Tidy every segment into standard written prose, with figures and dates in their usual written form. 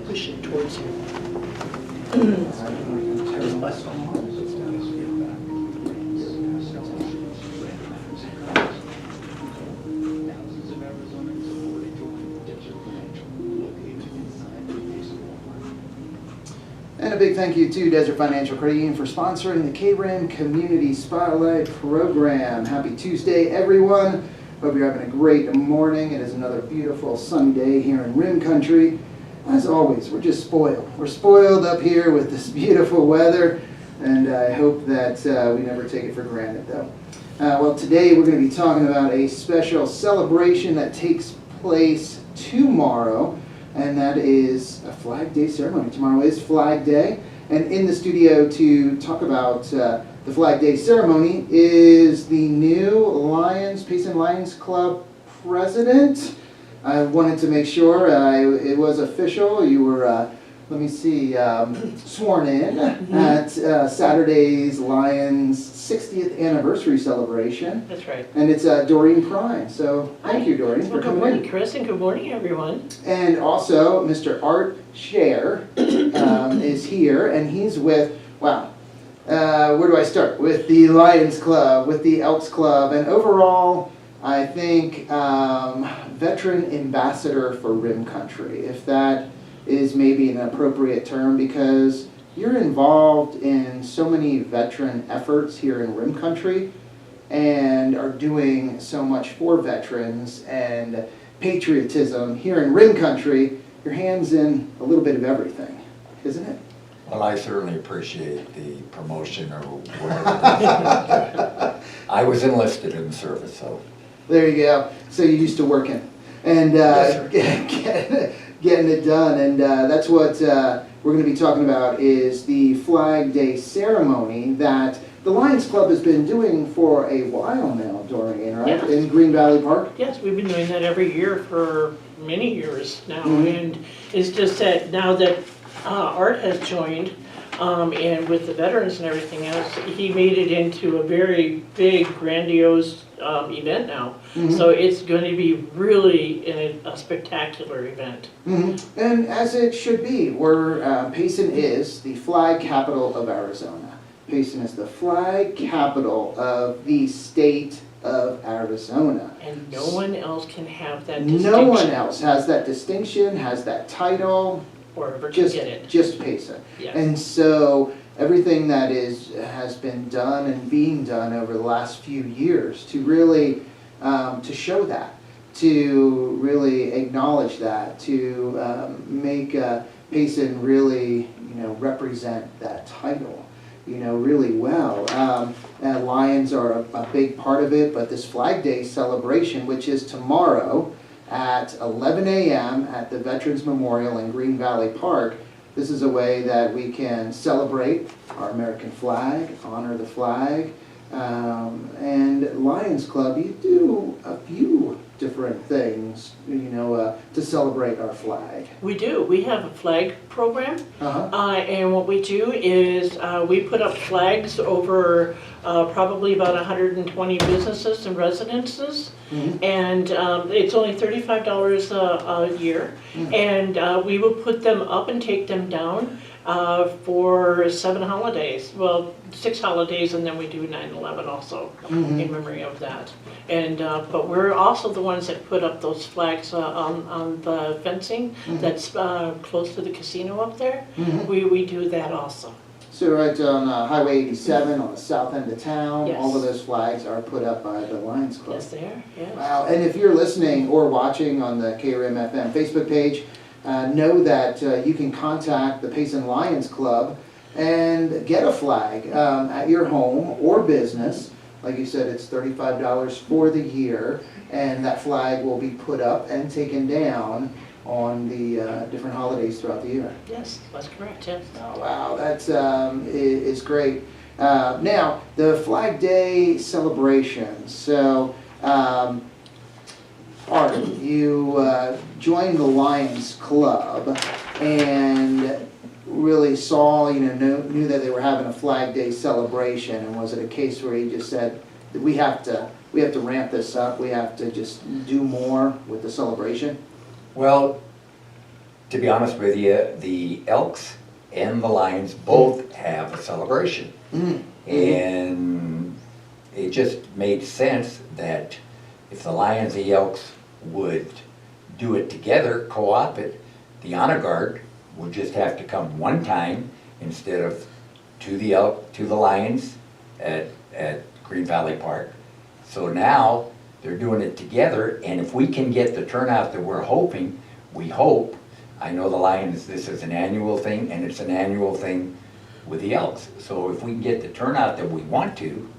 push it towards you. And a big thank you to Desert Financial Credit Union for sponsoring the KRIM Community Spotlight Program. Happy Tuesday, everyone. Hope you're having a great morning. It is another beautiful sunny day here in Rim Country. As always, we're just spoiled. We're spoiled up here with this beautiful weather, and I hope that we never take it for granted, though. Well, today we're going to be talking about a special celebration that takes place tomorrow, and that is a Flag Day ceremony. Tomorrow is Flag Day, and in the studio to talk about the Flag Day ceremony is the new Payson Lions Club president. I wanted to make sure it was official. You were, sworn in at Saturday's Lions 60th anniversary celebration. That's right. And it's Doreen Prine. So thank you, Doreen, for coming in. Good morning, Chris, and good morning, everyone. And also, Mr. Art Scher is here, and he's with, where do I start? With the Lions Club, with the Elks Club, and overall, I think, veteran ambassador for Rim Country, if that is maybe an appropriate term, because you're involved in so many veteran efforts here in Rim Country and are doing so much for veterans and patriotism here in Rim Country. Your hand's in a little bit of everything, isn't it? Well, I certainly appreciate the promotion or whatever. I was enlisted in the service, so. There you go. So you used to working and getting it done, and that's what we're going to be talking about is the Flag Day ceremony that the Lions Club has been doing for a while now, Doreen, right? Yes. In Green Valley Park? Yes, we've been doing that every year for many years now, and it's just that now that Art has joined, and with the veterans and everything else, he made it into a very big, grandiose event now. So it's going to be really a spectacular event. And as it should be, Payson is the flag capital of Arizona. Payson is the flag capital of the state of Arizona. And no one else can have that distinction. No one else has that distinction, has that title. Or ever to get it. Just Payson. Yes. And so everything that has been done and being done over the last few years to really to show that, to really acknowledge that, to make Payson really represent that title really well. Lions are a big part of it, but this Flag Day celebration, which is tomorrow at 11 a.m. at the Veterans Memorial in Green Valley Park. This is a way that we can celebrate our American flag, honor the flag, and Lions Club, you do a few different things, to celebrate our flag. We do. We have a flag program, Uh-huh. and what we do is we put up flags over probably about 120 businesses and residences, and it's only $35 a year, and we will put them up and take them down for 7 holidays. Well, 6 holidays, and then we do 9/11 also in memory of that. And but we're also the ones that put up those flags on the fencing that's close to the casino up there. We do that also. So right on Highway 87 on the south end of town, Yes. all of those flags are put up by the Lions Club. Yes, they are. Yes. Wow, and if you're listening or watching on the KRIM FM Facebook page, know that you can contact the Payson Lions Club and get a flag at your home or business. Like you said, it's $35 for the year, and that flag will be put up and taken down on the different holidays throughout the year. Yes, that's correct. Yes. Oh, wow, that's is great. Now, the Flag Day celebration. So, Art, you joined the Lions Club and really saw, knew that they were having a Flag Day celebration. And was it a case where you just said, we have to ramp this up, we have to just do more with the celebration? Well, to be honest with you, the Elks and the Lions both have a celebration. And it just made sense that if the Lions and the Elks would do it together, co-op it, the honor guard would just have to come one time instead of to the Lions at Green Valley Park. So now they're doing it together, and if we can get the turnout that we're hoping, we hope, I know the Lions, this is an annual thing, and it's an annual thing with the Elks. So if we can get the turnout that we want to,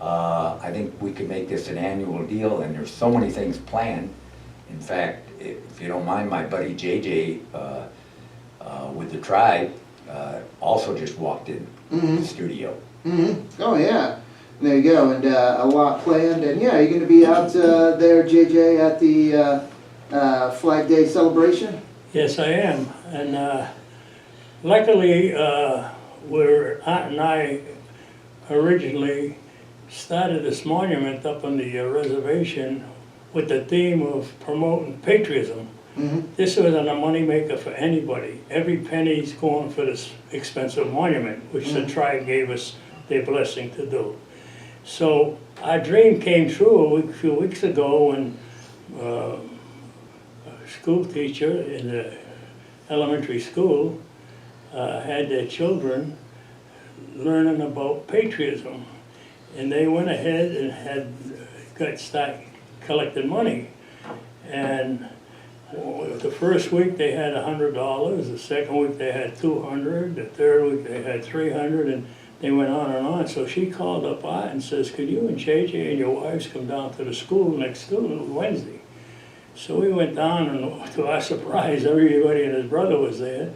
I think we could make this an annual deal, and there's so many things planned. In fact, if you don't mind, my buddy JJ with the tribe also just walked in the studio. Oh yeah, there you go, and a lot planned, and yeah, you're going to be out there, JJ, at the Flag Day celebration? Yes, I am, and luckily, where Aunt and I originally started this monument up on the reservation with the theme of promoting patriotism. This wasn't a moneymaker for anybody. Every penny's going for this expensive monument, which the tribe gave us their blessing to do. So our dream came true a few weeks ago when a school teacher in the elementary school had their children learning about patriotism. And they went ahead and started collecting money. And the first week they had $100, the second week they had $200, the third week they had $300, and they went on and on. So she called up Art and says, could you and JJ and your wives come down to the school next Wednesday? So we went down, and to our surprise, everybody and his brother was there.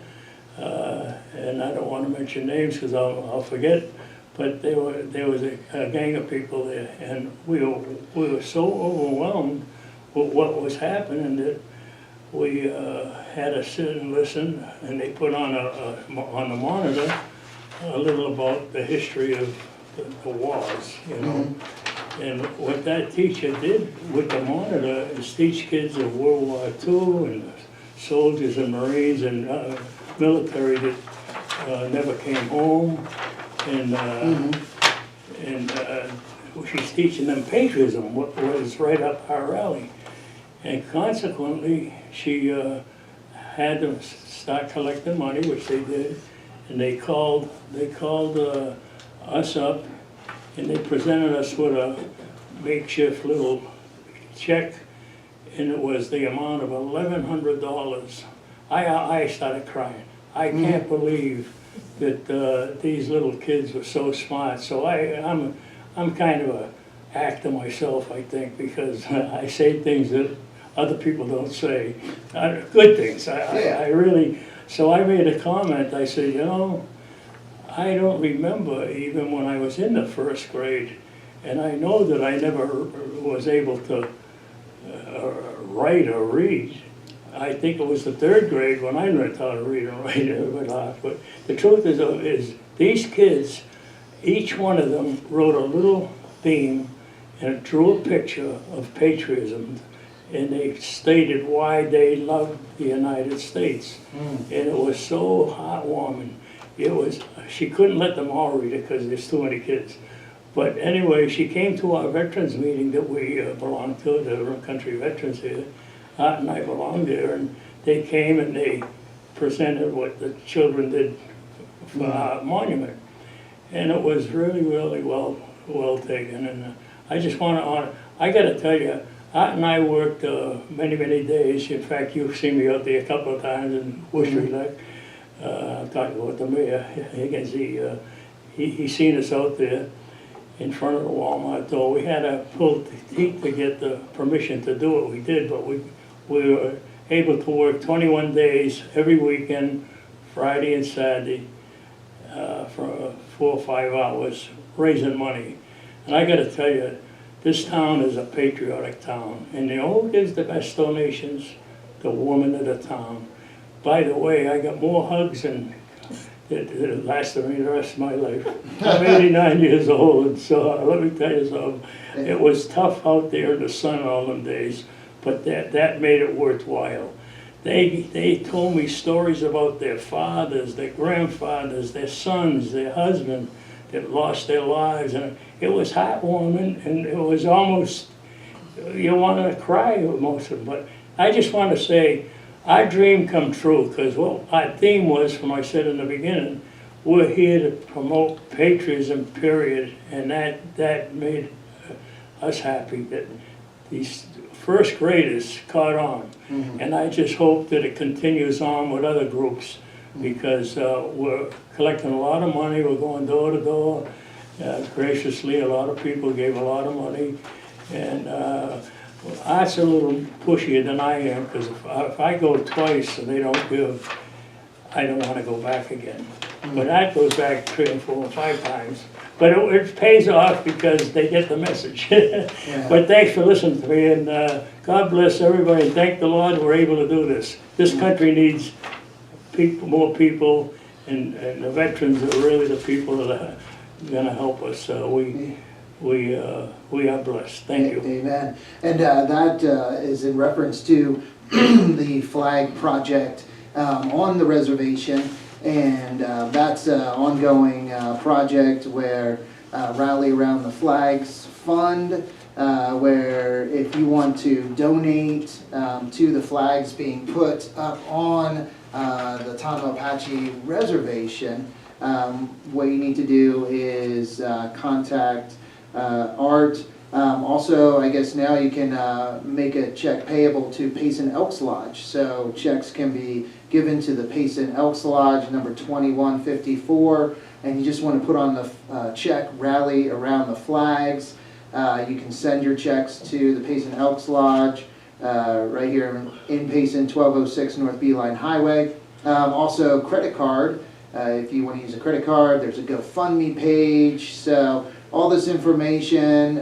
And I don't want to mention names because I'll forget, but there was a gang of people there, and we were so overwhelmed with what was happening that we had to sit and listen, and they put on on the monitor a little about the history of the wars, you know. And what that teacher did with the monitor is teach kids of World War II and soldiers and Marines and military that never came home, and she's teaching them patriotism, what was right up our alley. And consequently, she had them start collecting money, which they did, and they called us up, and they presented us with a makeshift little check, and it was the amount of $1,100. I started crying. I can't believe that these little kids were so smart. So I'm kind of an actor myself, I think, because I say things that other people don't say. Good things. I really. So I made a comment. I said, you know, I don't remember even when I was in the first grade, and I know that I never was able to write or read. I think it was the third grade when I learned how to read and write it off. But the truth is these kids, each one of them wrote a little theme and drew a picture of patriotism, and they stated why they loved the United States. And it was so heartwarming. She couldn't let them all read it because there's too many kids. But anyway, she came to our veterans meeting that we belong to, the country veterans here. Art and I belonged there, and they came and they presented what the children did for our monument. And it was really, really well taken. And I just want to honor, I got to tell you, Art and I worked many, many days. In fact, you've seen me out there a couple of times and wish me luck. I'm talking about the mayor, Higgins. He seen us out there in front of the Walmart door. We had to pull teeth to get the permission to do what we did, but we were able to work 21 days every weekend, Friday and Saturday, for 4 or 5 hours, raising money. And I got to tell you, this town is a patriotic town, and they all gives the best donations, the woman of the town. By the way, I got more hugs than that lasted me the rest of my life. I'm 89 years old, and so let me tell you something. It was tough out there in the sun all them days, but that made it worthwhile. They told me stories about their fathers, their grandfathers, their sons, their husbands that lost their lives, and it was heartwarming, and it was almost, you wanted to cry with most of them. But I just want to say, our dream come true, because what our theme was, from I said in the beginning, we're here to promote patriotism, period, and that made us happy, that these first graders caught on. And I just hope that it continues on with other groups, because we're collecting a lot of money, we're going door to door. Graciously, a lot of people gave a lot of money, and Art's a little pushier than I am, because if I go twice and they don't give, I don't want to go back again. But Art goes back 3 and 4 and 5 times. But it pays off because they get the message. But thanks for listening to me, and God bless everybody, and thank the Lord we're able to do this. This country needs people, more people, and the veterans are really the people that are going to help us. So we are blessed. Thank you. Amen. And that is in reference to the flag project on the reservation. And that's an ongoing project where Rally Around the Flags Fund, where if you want to donate to the flags being put up on the Town of Apache reservation, what you need to do is contact Art. Also, I guess now you can make a check payable to Payson Elks Lodge. So checks can be given to the Payson Elks Lodge, number 2154, and you just want to put on the check, Rally Around the Flags. You can send your checks to the Payson Elks Lodge, right here in Payson, 1206 North Beeline Highway. Also, credit card. If you want to use a credit card, there's a GoFundMe page. So all this information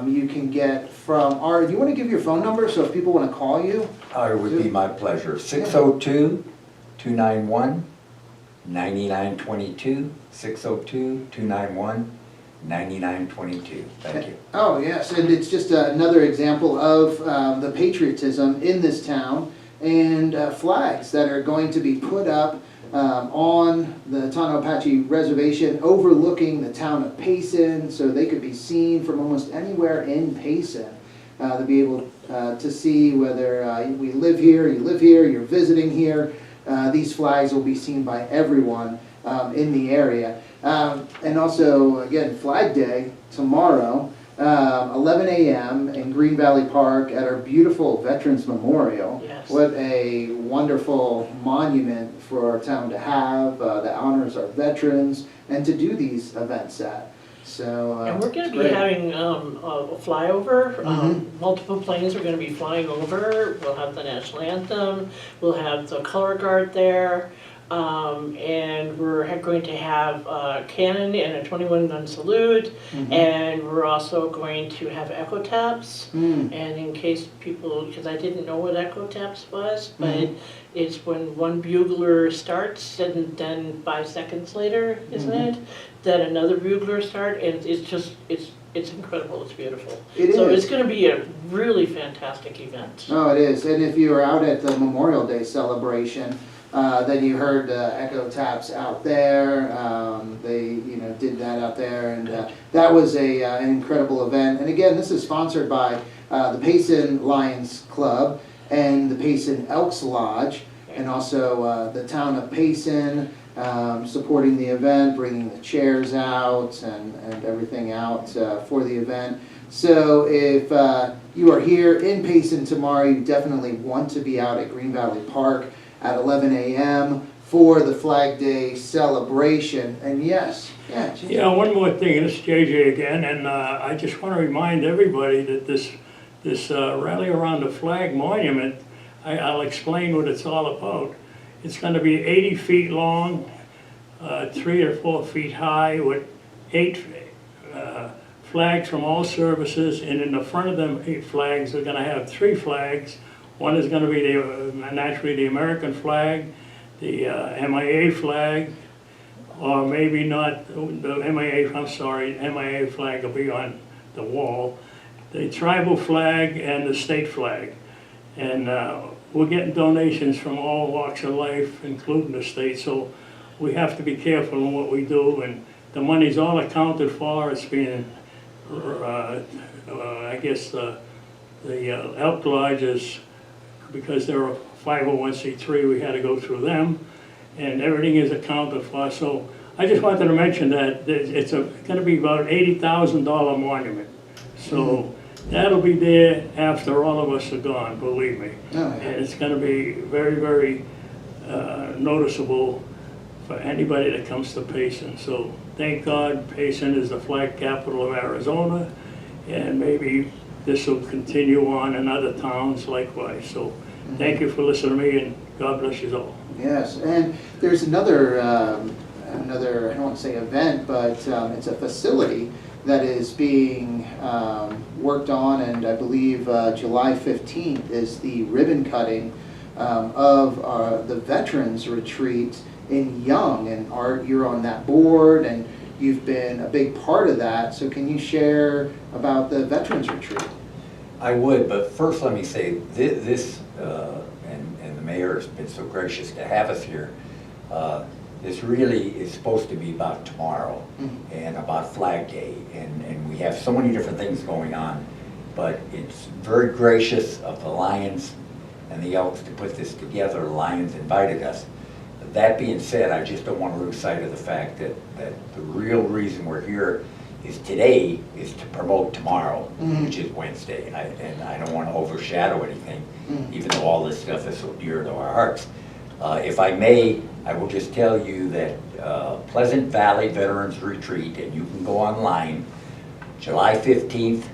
you can get from Art. Do you want to give your phone number so if people want to call you? It would be my pleasure. 602-291-9922. 602-291-9922. Thank you. Oh, yes, and it's just another example of the patriotism in this town, and flags that are going to be put up on the Town of Apache reservation overlooking the town of Payson, so they could be seen from almost anywhere in Payson. To be able to see whether we live here, you live here, you're visiting here. These flags will be seen by everyone in the area. And also, again, Flag Day tomorrow, 11 a.m. in Green Valley Park at our beautiful Veterans Memorial. Yes. What a wonderful monument for our town to have that honors our veterans and to do these events at. So, And we're going to be great. having a flyover. Multiple planes are going to be flying over. We'll have the national anthem. We'll have the color guard there. And we're going to have a cannon and a 21-gun salute. And we're also going to have echo taps. And in case people, because I didn't know what echo taps was, but it's when one bugler starts and then 5 seconds later, isn't it? That another bugler starts, and it's incredible. It's beautiful. So it's going to be a really fantastic event. Oh, it is. And if you were out at the Memorial Day celebration, then you heard echo taps out there. They, did that out there, and that was an incredible event. And again, this is sponsored by the Payson Lions Club and the Payson Elks Lodge, and also the Town of Payson supporting the event, bringing the chairs out and everything out for the event. So if you are here in Payson tomorrow, you definitely want to be out at Green Valley Park at 11 a.m. for the Flag Day celebration. And yes, Yeah, one more thing, this is JJ again, and I just want to remind everybody that this Rally Around the Flag monument, I'll explain what it's all about. It's going to be 80 feet long, 3 or 4 feet high, with 8 flags from all services, and in the front of them 8 flags, they're going to have 3 flags. One is going to be naturally the American flag, the MIA flag, or maybe not the MIA, MIA flag will be on the wall, the tribal flag and the state flag. And we're getting donations from all walks of life, including the state, so we have to be careful in what we do, and the money's all accounted for. It's being, I guess, the Elk Lodge is, because they're a 501c3, we had to go through them, and everything is accounted for. So I just wanted to mention that it's gonna be about $80,000 monument. So that'll be there after all of us are gone, believe me. Oh, yeah. And it's gonna be very, very noticeable for anybody that comes to Payson. So thank God Payson is the flag capital of Arizona, and maybe this will continue on in other towns likewise. So thank you for listening to me, and God bless you all. Yes, and there's another, I don't want to say event, but it's a facility that is being worked on, and I believe July 15th is the ribbon cutting of the Veterans Retreat in Young, and Art, you're on that board, and you've been a big part of that, so can you share about the Veterans Retreat? I would, but first let me say, this, and the mayor has been so gracious to have us here, this really is supposed to be about tomorrow and about Flag Day, and we have so many different things going on, but it's very gracious of the Lions and the Elks to put this together. The Lions invited us. That being said, I just don't want to lose sight of the fact that the real reason we're here is today is to promote tomorrow, which is Wednesday. And I don't want to overshadow anything, even though all this stuff is so dear to our hearts. If I may, I will just tell you that Pleasant Valley Veterans Retreat, and you can go online, July 15th,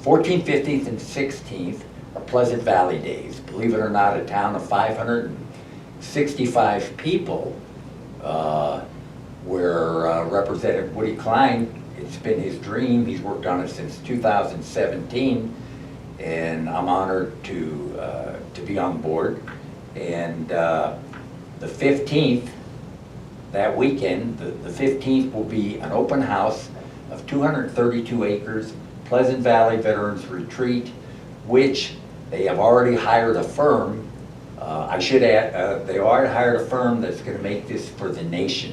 14th, 15th, and 16th are Pleasant Valley Days. Believe it or not, a town of 565 people, where Representative Woody Klein, it's been his dream, he's worked on it since 2017, and I'm honored to be on board. And the 15th, that weekend, the 15th will be an open house of 232 acres, Pleasant Valley Veterans Retreat, which they have already hired a firm. I should add, they already hired a firm that's going to make this for the nation.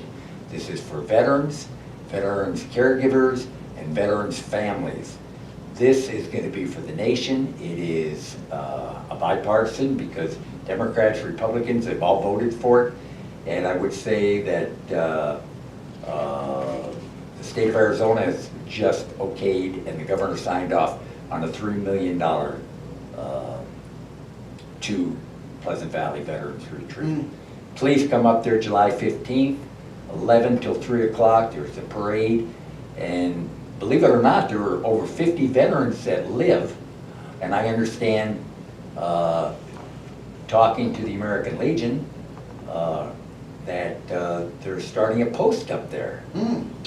This is for veterans, veterans caregivers, and veterans families. This is going to be for the nation. It is a bipartisan, because Democrats, Republicans have all voted for it. And I would say that the state of Arizona has just okayed, and the governor signed off on a $3 million to Pleasant Valley Veterans Retreat. Please come up there July 15th, 11 till 3 o'clock. There's a parade, and believe it or not, there are over 50 veterans that live, and I understand, talking to the American Legion, that they're starting a post up there.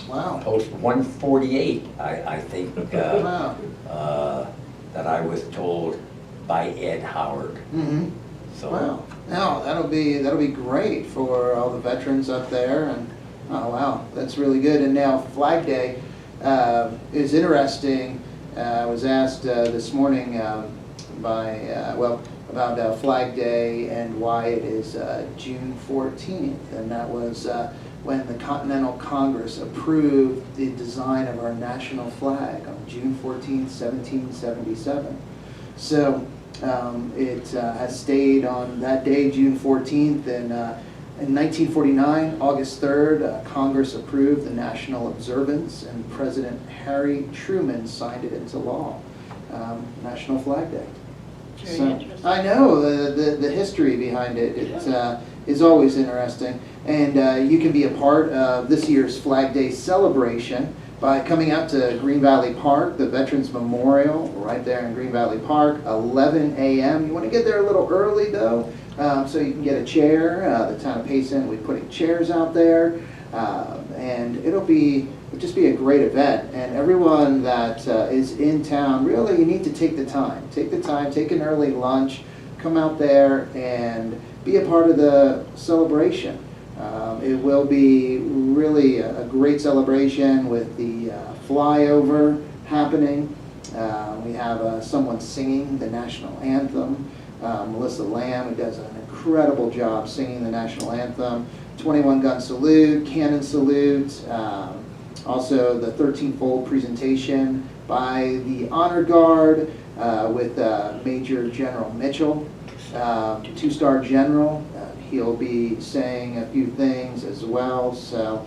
Wow. Post 148, I think, Wow. that I was told by Ed Howard. So, Wow. No, that'll be great for all the veterans up there, and oh wow, that's really good. And now Flag Day is interesting. I was asked this morning about Flag Day and why it is June 14th, and that was when the Continental Congress approved the design of our national flag on June 14th, 1777. So it has stayed on that day, June 14th, and in 1949, August 3rd, Congress approved the national observance, and President Harry Truman signed it into law. National Flag Day. Very So, interesting. I know the history behind it. It is always interesting, and you can be a part of this year's Flag Day celebration by coming out to Green Valley Park, the Veterans Memorial, right there in Green Valley Park, 11 a.m. You want to get there a little early though, so you can get a chair. The Town of Payson, we're putting chairs out there, and it'll just be a great event. And everyone that is in town, really, you need to take the time. Take the time, take an early lunch, come out there and be a part of the celebration. It will be really a great celebration with the flyover happening. We have someone singing the national anthem. Melissa Lamb, who does an incredible job singing the national anthem, 21 gun salute, cannon salute, also the 13-fold presentation by the Honor Guard with Major General Mitchell, 2-star General. He'll be saying a few things as well. So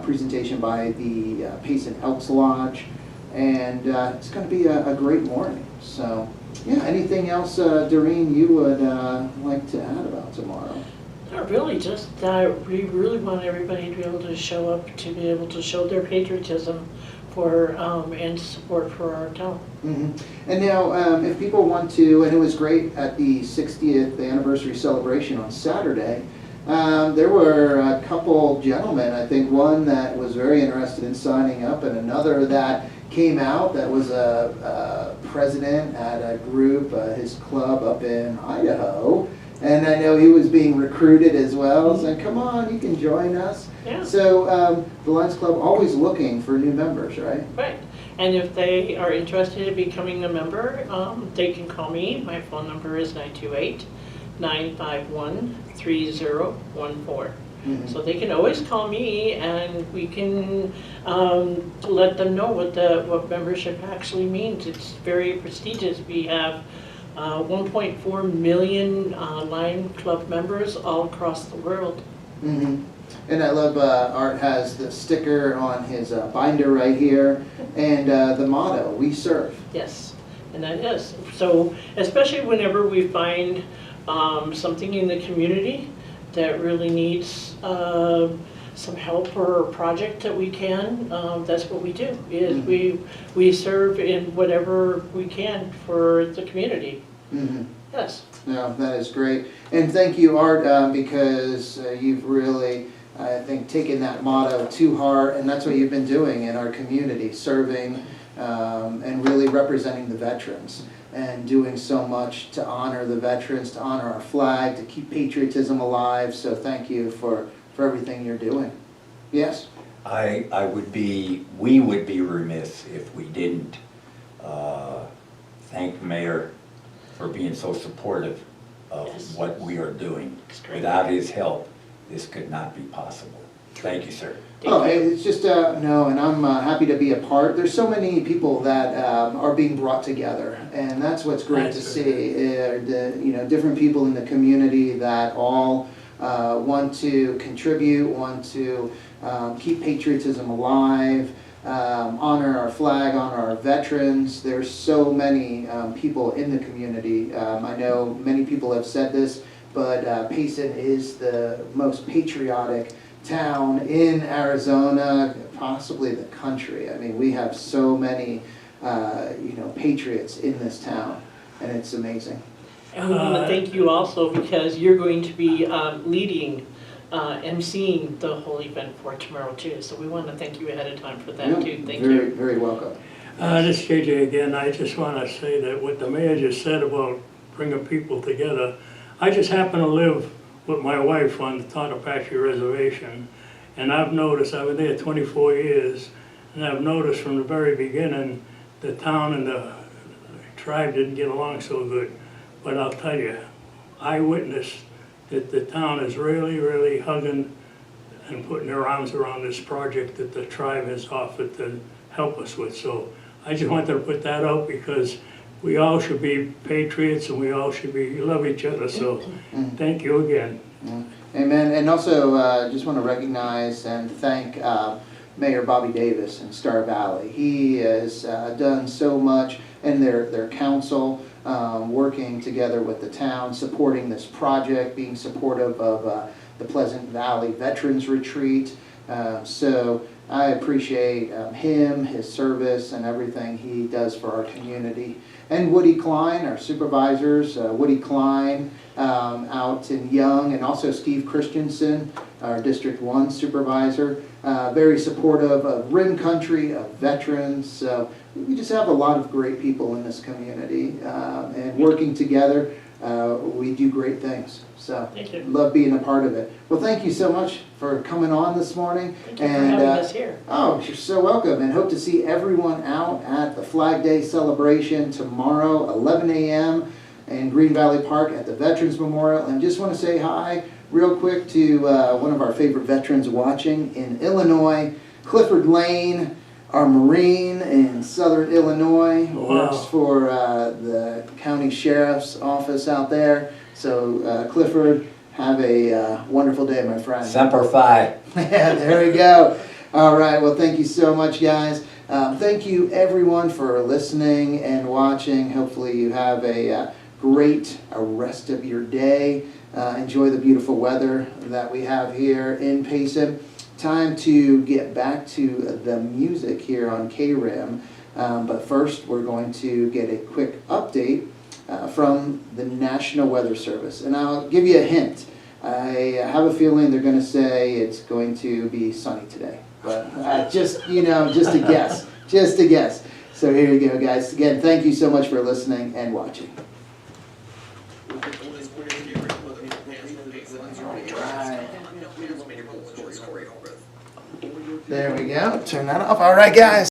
presentation by the Payson Elks Lodge, and it's going to be a great morning. So yeah, anything else, Doreen, you would like to add about tomorrow? Not really, just we really want everybody to be able to show up, to be able to show their patriotism for and support for our town. Mm-hmm. And now, if people want to, and it was great at the 60th anniversary celebration on Saturday, there were a couple gentlemen, I think one that was very interested in signing up, and another that came out that was a president at a group, his club up in Idaho. And I know he was being recruited as well, saying, come on, you can join us. Yeah. So the Lions Club always looking for new members, right? Right. And if they are interested in becoming a member, they can call me. My phone number is 928-951-3014. So they can always call me, and we can let them know what membership actually means. It's very prestigious. We have 1.4 million Lion Club members all across the world. Mm-hmm. And I love Art has the sticker on his binder right here, and the motto, we serve. Yes, and that is. So especially whenever we find something in the community that really needs some help or a project that we can, that's what we do, is we serve in whatever we can for the community. Mm-hmm. Yes. No, that is great. And thank you, Art, because you've really, I think, taken that motto to heart, and that's what you've been doing in our community, serving and really representing the veterans, and doing so much to honor the veterans, to honor our flag, to keep patriotism alive. So thank you for everything you're doing. Yes? we would be remiss if we didn't thank the mayor for being so supportive of what we are doing. Without his help, this could not be possible. Thank you, sir. Oh, it's just, no, and I'm happy to be a part. There's so many people that are being brought together, and that's what's great to see. Different people in the community that all want to contribute, want to keep patriotism alive, honor our flag, honor our veterans. There's so many people in the community. I know many people have said this, but Payson is the most patriotic town in Arizona, possibly the country. I mean, we have so many, patriots in this town, and it's amazing. And we want to thank you also, because you're going to be leading, emceeing the whole event for tomorrow too. So we want to thank you ahead of time for that too. Thank you. Very, very welcome. This is JJ again. I just want to say that what the mayor just said about bringing people together, I just happen to live with my wife on the Town of Payson Reservation, and I've noticed, I've been there 24 years, and I've noticed from the very beginning the town and the tribe didn't get along so good. But I'll tell you, I witnessed that the town is really, really hugging and putting their arms around this project that the tribe has offered to help us with. So I just wanted to put that out, because we all should be patriots, and we all should love each other. So thank you again. Amen. And also just want to recognize and thank Mayor Bobby Davis in Star Valley. He has done so much, and their council, working together with the town, supporting this project, being supportive of the Pleasant Valley Veterans Retreat. So I appreciate him, his service, and everything he does for our community. And Woody Klein, our supervisors, Woody Klein out in Young, and also Steve Christensen, our District 1 supervisor, very supportive of Rim Country, of veterans. So we just have a lot of great people in this community, and working together, we do great things. So love being a part of it. Well, thank you so much for coming on this morning. Thank you for having us here. Oh, you're so welcome, and hope to see everyone out at the Flag Day celebration tomorrow, 11 a.m. in Green Valley Park at the Veterans Memorial. And just want to say hi real quick to one of our favorite veterans watching in Illinois, Clifford Lane, our Marine in Southern Illinois, Wow. works for the county sheriff's office out there. So Clifford, have a wonderful day, my friend. Semper Fi. Yeah, there we go. All right, well, thank you so much, guys. Thank you, everyone, for listening and watching. Hopefully you have a great rest of your day. Enjoy the beautiful weather that we have here in Payson. Time to get back to the music here on KRIM. But first, we're going to get a quick update from the National Weather Service. And I'll give you a hint. I have a feeling they're going to say it's going to be sunny today. But just a guess. Just a guess. So here you go, guys. Again, thank you so much for listening and watching. There we go. Turn that off. All right, guys.